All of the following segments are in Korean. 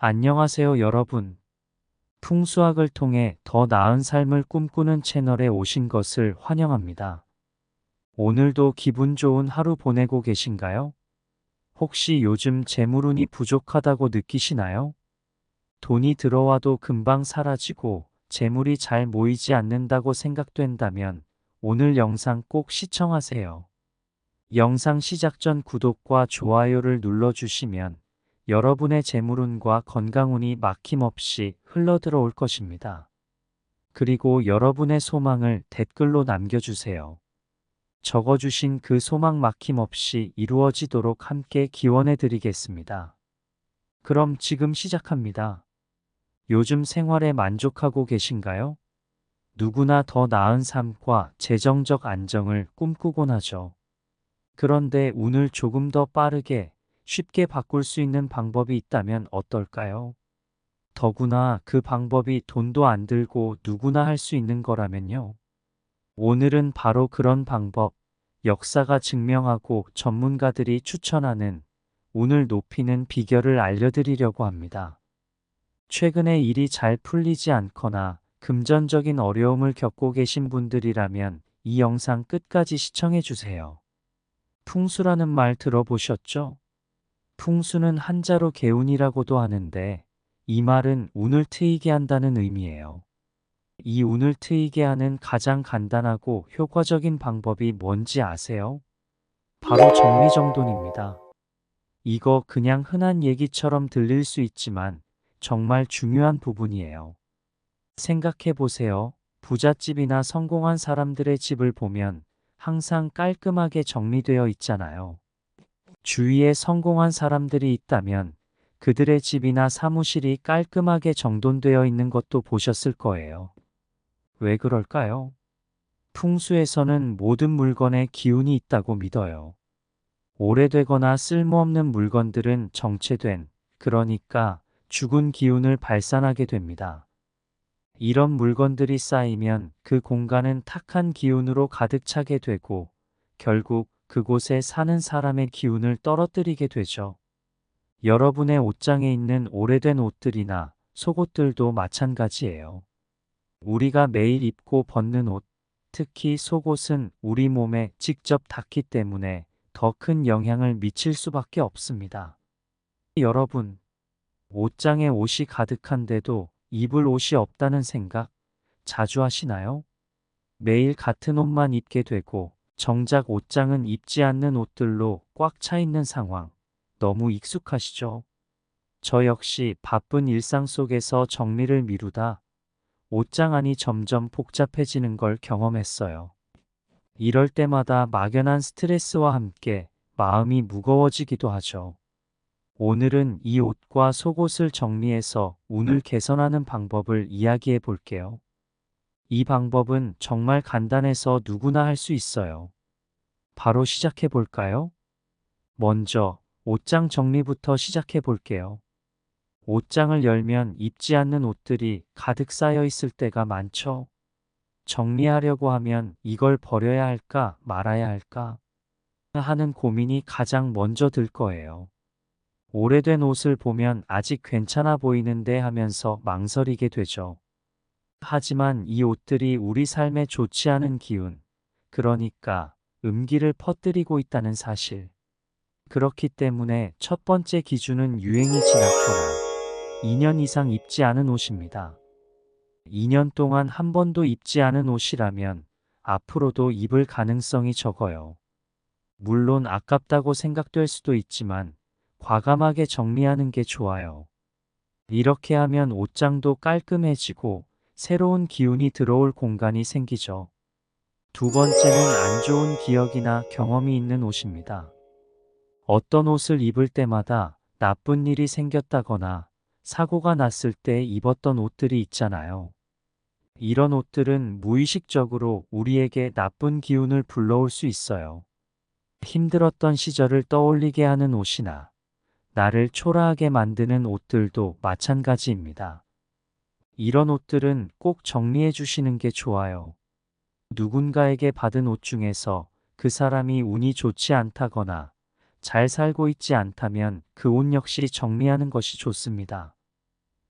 안녕하세요, 여러분. 풍수학을 통해 더 나은 삶을 꿈꾸는 채널에 오신 것을 환영합니다. 오늘도 기분 좋은 하루 보내고 계신가요? 혹시 요즘 재물운이 부족하다고 느끼시나요? 돈이 들어와도 금방 사라지고 재물이 잘 모이지 않는다고 생각된다면 오늘 영상 꼭 시청하세요. 영상 시작 전 구독과 좋아요를 눌러주시면 여러분의 재물운과 건강운이 막힘없이 흘러들어올 것입니다. 그리고 여러분의 소망을 댓글로 남겨주세요. 적어주신 그 소망 막힘없이 이루어지도록 함께 기원해 드리겠습니다. 그럼 지금 시작합니다. 요즘 생활에 만족하고 계신가요? 누구나 더 나은 삶과 재정적 안정을 꿈꾸곤 하죠. 그런데 운을 조금 더 빠르게 쉽게 바꿀 수 있는 방법이 있다면 어떨까요? 더구나 그 방법이 돈도 안 들고 누구나 할 수 있는 거라면요. 오늘은 바로 그런 방법, 역사가 증명하고 전문가들이 추천하는 운을 높이는 비결을 알려드리려고 합니다. 최근에 일이 잘 풀리지 않거나 금전적인 어려움을 겪고 계신 분들이라면 이 영상 끝까지 시청해 주세요. 풍수라는 말 들어보셨죠? 풍수는 한자로 개운이라고도 하는데 이 말은 운을 트이게 한다는 의미예요. 이 운을 트이게 하는 가장 간단하고 효과적인 방법이 뭔지 아세요? 바로 정리정돈입니다. 이거 그냥 흔한 얘기처럼 들릴 수 있지만 정말 중요한 부분이에요. 생각해 보세요. 부잣집이나 성공한 사람들의 집을 보면 항상 깔끔하게 정리되어 있잖아요. 주위에 성공한 사람들이 있다면 그들의 집이나 사무실이 깔끔하게 정돈되어 있는 것도 보셨을 거예요. 왜 그럴까요? 풍수에서는 모든 물건에 기운이 있다고 믿어요. 오래되거나 쓸모없는 물건들은 정체된, 그러니까 죽은 기운을 발산하게 됩니다. 이런 물건들이 쌓이면 그 공간은 탁한 기운으로 가득 차게 되고 결국 그곳에 사는 사람의 기운을 떨어뜨리게 되죠. 여러분의 옷장에 있는 오래된 옷들이나 속옷들도 마찬가지예요. 우리가 매일 입고 벗는 옷, 특히 속옷은 우리 몸에 직접 닿기 때문에 더 큰 영향을 미칠 수밖에 없습니다. 여러분, 옷장에 옷이 가득한데도 입을 옷이 없다는 생각 자주 하시나요? 매일 같은 옷만 입게 되고 정작 옷장은 입지 않는 옷들로 꽉 차 있는 상황. 너무 익숙하시죠? 저 역시 바쁜 일상 속에서 정리를 미루다 옷장 안이 점점 복잡해지는 걸 경험했어요. 이럴 때마다 막연한 스트레스와 함께 마음이 무거워지기도 하죠. 오늘은 이 옷과 속옷을 정리해서 운을 개선하는 방법을 이야기해 볼게요. 이 방법은 정말 간단해서 누구나 할 수 있어요. 바로 시작해 볼까요? 먼저 옷장 정리부터 시작해 볼게요. 옷장을 열면 입지 않는 옷들이 가득 쌓여 있을 때가 많죠. 정리하려고 하면 이걸 버려야 할까 말아야 할까 하는 고민이 가장 먼저 들 거예요. 오래된 옷을 보면 아직 괜찮아 보이는데 하면서 망설이게 되죠. 하지만 이 옷들이 우리 삶에 좋지 않은 기운, 그러니까 음기를 퍼뜨리고 있다는 사실. 그렇기 때문에 첫 번째 기준은 유행이 지났거나 2년 이상 입지 않은 옷입니다. 2년 동안 한 번도 입지 않은 옷이라면 앞으로도 입을 가능성이 적어요. 물론 아깝다고 생각될 수도 있지만 과감하게 정리하는 게 좋아요. 이렇게 하면 옷장도 깔끔해지고 새로운 기운이 들어올 공간이 생기죠. 두 번째는 안 좋은 기억이나 경험이 있는 옷입니다. 어떤 옷을 입을 때마다 나쁜 일이 생겼다거나 사고가 났을 때 입었던 옷들이 있잖아요. 이런 옷들은 무의식적으로 우리에게 나쁜 기운을 불러올 수 있어요. 힘들었던 시절을 떠올리게 하는 옷이나 나를 초라하게 만드는 옷들도 마찬가지입니다. 이런 옷들은 꼭 정리해 주시는 게 좋아요. 누군가에게 받은 옷 중에서 그 사람이 운이 좋지 않다거나 잘 살고 있지 않다면 그 옷 역시 정리하는 것이 좋습니다.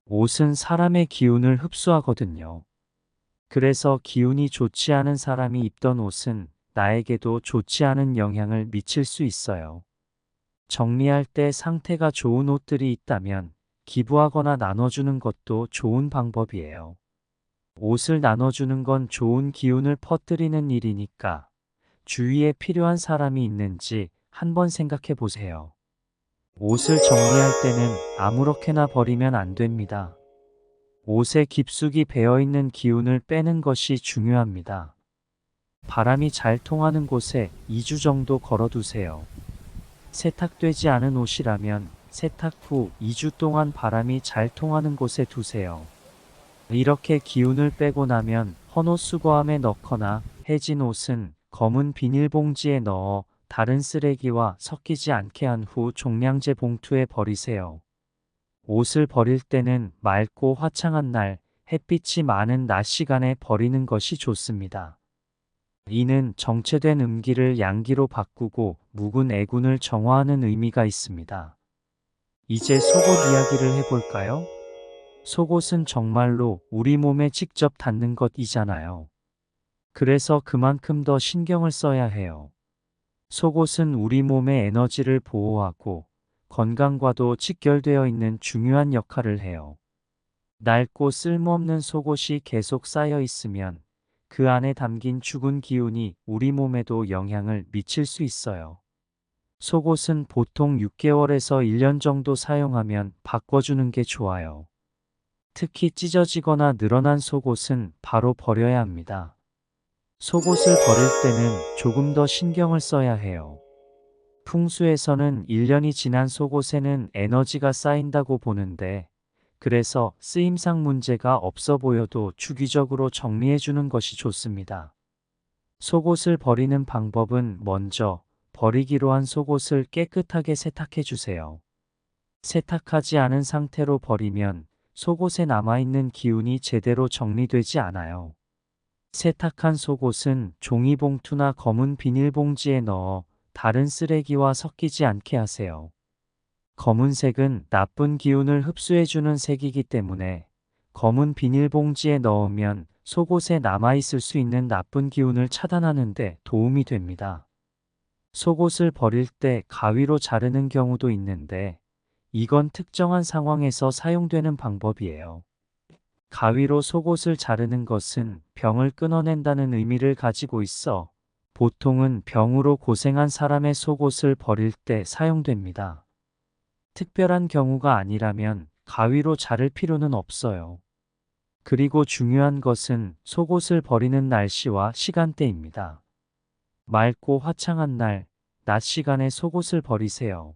옷은 사람의 기운을 흡수하거든요. 그래서 기운이 좋지 않은 사람이 입던 옷은 나에게도 좋지 않은 영향을 미칠 수 있어요. 정리할 때 상태가 좋은 옷들이 있다면 기부하거나 나눠주는 것도 좋은 방법이에요. 옷을 나눠주는 건 좋은 기운을 퍼뜨리는 일이니까 주위에 필요한 사람이 있는지 한번 생각해 보세요. 옷을 정리할 때는 아무렇게나 버리면 안 됩니다. 옷에 깊숙이 배어있는 기운을 빼는 것이 중요합니다. 바람이 잘 통하는 곳에 2주 정도 걸어두세요. 세탁되지 않은 옷이라면 세탁 후 2주 동안 바람이 잘 통하는 곳에 두세요. 이렇게 기운을 빼고 나면 헌옷 수거함에 넣거나 해진 옷은 검은 비닐봉지에 넣어 다른 쓰레기와 섞이지 않게 한 후 종량제 봉투에 버리세요. 옷을 버릴 때는 맑고 화창한 날, 햇빛이 많은 낮 시간에 버리는 것이 좋습니다. 이는 정체된 음기를 양기로 바꾸고 묵은 애군을 정화하는 의미가 있습니다. 이제 속옷 이야기를 해볼까요? 속옷은 정말로 우리 몸에 직접 닿는 것이잖아요. 그래서 그만큼 더 신경을 써야 해요. 속옷은 우리 몸의 에너지를 보호하고 건강과도 직결되어 있는 중요한 역할을 해요. 낡고 쓸모없는 속옷이 계속 쌓여 있으면 그 안에 담긴 죽은 기운이 우리 몸에도 영향을 미칠 수 있어요. 속옷은 보통 6개월에서 1년 정도 사용하면 바꿔주는 게 좋아요. 특히 찢어지거나 늘어난 속옷은 바로 버려야 합니다. 속옷을 버릴 때는 조금 더 신경을 써야 해요. 풍수에서는 1년이 지난 속옷에는 에너지가 쌓인다고 보는데, 그래서 쓰임상 문제가 없어 보여도 주기적으로 정리해주는 것이 좋습니다. 속옷을 버리는 방법은 먼저 버리기로 한 속옷을 깨끗하게 세탁해주세요. 세탁하지 않은 상태로 버리면 속옷에 남아있는 기운이 제대로 정리되지 않아요. 세탁한 속옷은 종이봉투나 검은 비닐봉지에 넣어 다른 쓰레기와 섞이지 않게 하세요. 검은색은 나쁜 기운을 흡수해주는 색이기 때문에 검은 비닐봉지에 넣으면 속옷에 남아있을 수 있는 나쁜 기운을 차단하는 데 도움이 됩니다. 속옷을 버릴 때 가위로 자르는 경우도 있는데 이건 특정한 상황에서 사용되는 방법이에요. 가위로 속옷을 자르는 것은 병을 끊어낸다는 의미를 가지고 있어 보통은 병으로 고생한 사람의 속옷을 버릴 때 사용됩니다. 특별한 경우가 아니라면 가위로 자를 필요는 없어요. 그리고 중요한 것은 속옷을 버리는 날씨와 시간대입니다. 맑고 화창한 날, 낮 시간에 속옷을 버리세요.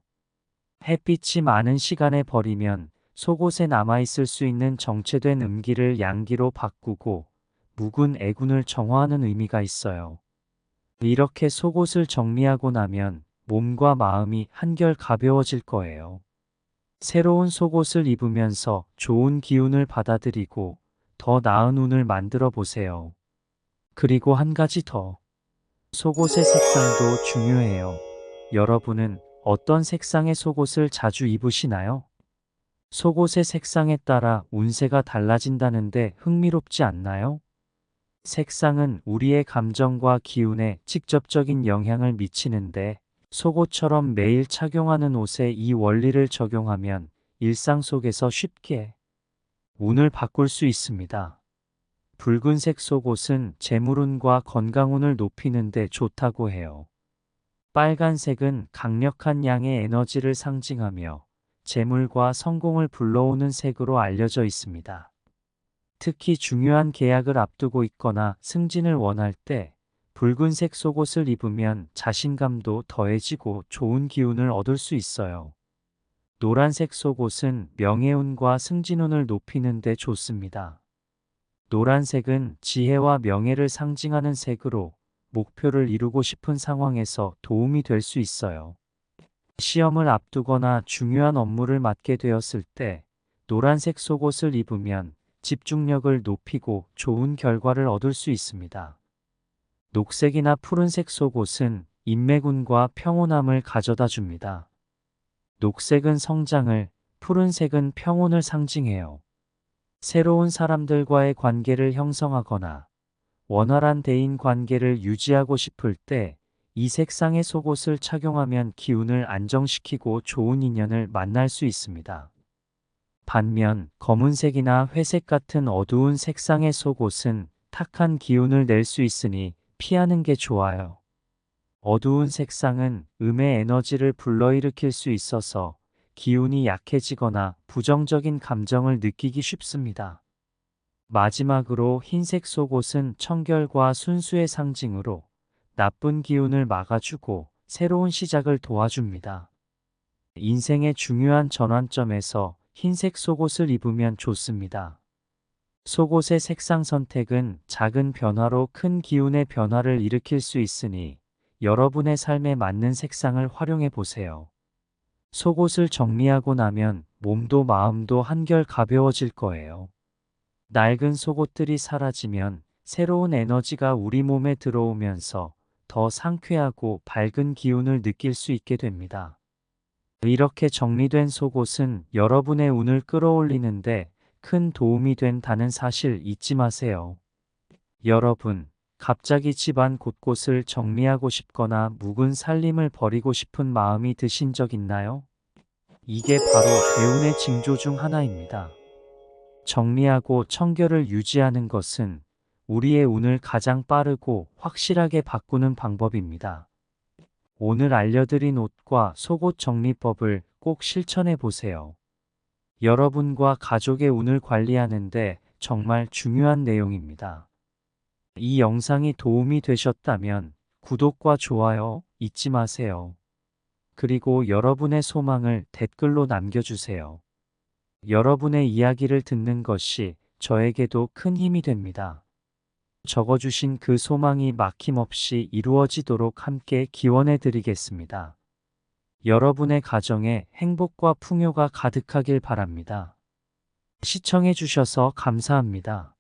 햇빛이 많은 시간에 버리면 속옷에 남아있을 수 있는 정체된 음기를 양기로 바꾸고 묵은 애군을 정화하는 의미가 있어요. 이렇게 속옷을 정리하고 나면 몸과 마음이 한결 가벼워질 거예요. 새로운 속옷을 입으면서 좋은 기운을 받아들이고 더 나은 운을 만들어 보세요. 그리고 한 가지 더. 속옷의 색상도 중요해요. 여러분은 어떤 색상의 속옷을 자주 입으시나요? 속옷의 색상에 따라 운세가 달라진다는데 흥미롭지 않나요? 색상은 우리의 감정과 기운에 직접적인 영향을 미치는데 속옷처럼 매일 착용하는 옷에 이 원리를 적용하면 일상 속에서 쉽게 운을 바꿀 수 있습니다. 붉은색 속옷은 재물운과 건강운을 높이는 데 좋다고 해요. 빨간색은 강력한 양의 에너지를 상징하며 재물과 성공을 불러오는 색으로 알려져 있습니다. 특히 중요한 계약을 앞두고 있거나 승진을 원할 때 붉은색 속옷을 입으면 자신감도 더해지고 좋은 기운을 얻을 수 있어요. 노란색 속옷은 명예운과 승진운을 높이는 데 좋습니다. 노란색은 지혜와 명예를 상징하는 색으로 목표를 이루고 싶은 상황에서 도움이 될 수 있어요. 시험을 앞두거나 중요한 업무를 맡게 되었을 때 노란색 속옷을 입으면 집중력을 높이고 좋은 결과를 얻을 수 있습니다. 녹색이나 푸른색 속옷은 인맥운과 평온함을 가져다 줍니다. 녹색은 성장을, 푸른색은 평온을 상징해요. 새로운 사람들과의 관계를 형성하거나 원활한 대인 관계를 유지하고 싶을 때 이 색상의 속옷을 착용하면 기운을 안정시키고 좋은 인연을 만날 수 있습니다. 반면 검은색이나 회색 같은 어두운 색상의 속옷은 탁한 기운을 낼 수 있으니 피하는 게 좋아요. 어두운 색상은 음의 에너지를 불러일으킬 수 있어서 기운이 약해지거나 부정적인 감정을 느끼기 쉽습니다. 마지막으로 흰색 속옷은 청결과 순수의 상징으로 나쁜 기운을 막아주고 새로운 시작을 도와줍니다. 인생의 중요한 전환점에서 흰색 속옷을 입으면 좋습니다. 속옷의 색상 선택은 작은 변화로 큰 기운의 변화를 일으킬 수 있으니 여러분의 삶에 맞는 색상을 활용해 보세요. 속옷을 정리하고 나면 몸도 마음도 한결 가벼워질 거예요. 낡은 속옷들이 사라지면 새로운 에너지가 우리 몸에 들어오면서 더 상쾌하고 밝은 기운을 느낄 수 있게 됩니다. 이렇게 정리된 속옷은 여러분의 운을 끌어올리는데 큰 도움이 된다는 사실 잊지 마세요. 여러분, 갑자기 집안 곳곳을 정리하고 싶거나 묵은 살림을 버리고 싶은 마음이 드신 적 있나요? 이게 바로 대운의 징조 중 하나입니다. 정리하고 청결을 유지하는 것은 우리의 운을 가장 빠르고 확실하게 바꾸는 방법입니다. 오늘 알려드린 옷과 속옷 정리법을 꼭 실천해 보세요. 여러분과 가족의 운을 관리하는데 정말 중요한 내용입니다. 이 영상이 도움이 되셨다면 구독과 좋아요 잊지 마세요. 그리고 여러분의 소망을 댓글로 남겨주세요. 여러분의 이야기를 듣는 것이 저에게도 큰 힘이 됩니다. 적어주신 그 소망이 막힘없이 이루어지도록 함께 기원해 드리겠습니다. 여러분의 가정에 행복과 풍요가 가득하길 바랍니다. 시청해 주셔서 감사합니다.